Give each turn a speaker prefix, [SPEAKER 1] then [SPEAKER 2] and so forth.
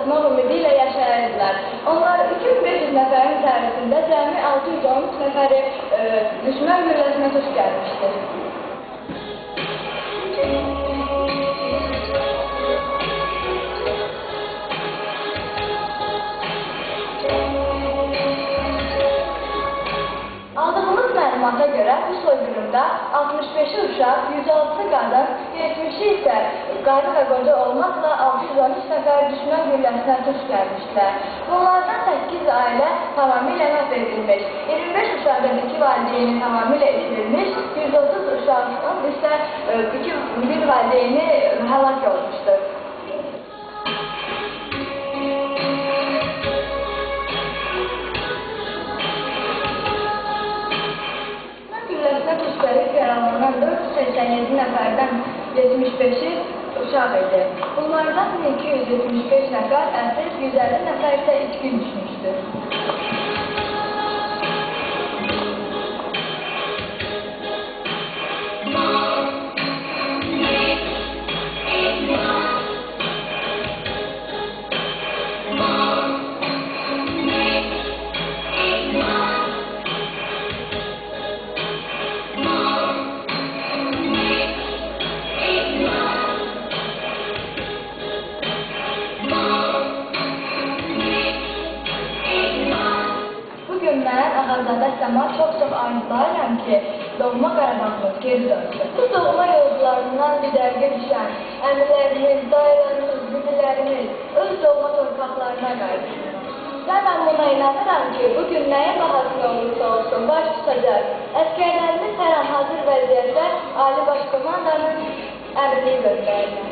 [SPEAKER 1] tutmaq ümidi ilə yaşayırdılar. Onlar 2500 nəfərin içərisində cəmi 613 nəfəri düşmən gülləsinə tuş gəlmişdir. Aldığımız məlumata görə bu soyqırımda 65'i uşaq, 106 qadın, 70'i isə qadın və qoca olmaqla 613 nəfər düşmən gülləsinə tuş gəlmişlər. Bunlardan 8 ailə tamamilə məhv edilmiş, 25 uşaqdan 2 valideyni tamamilə itirilmiş, 130 uşaqdan isə bir valideyni həlak olmuşdur. Yaralanan 487 nəfərdən 75'i uşaq idi. Bunlardan 1275 nəfər əsir, 150 nəfər isə içkin düşmüşdür. Mən Ağazadə Səma çox arzulayıram ki, doğma Qarabağımız geri dönsün. Bu doğma yolcularından didərgə düşən əmilərimiz, dayılarımız, bidilərimiz öz doğma torpaqlarına qayıtsın. Və mən buna inanıram ki, bugün nəyə bahasına olursa olsun baş tutacaq. Əskərlərimiz hər an hazır vəziyyətdə Ali Baş Komandanın əmrini göndərirlər.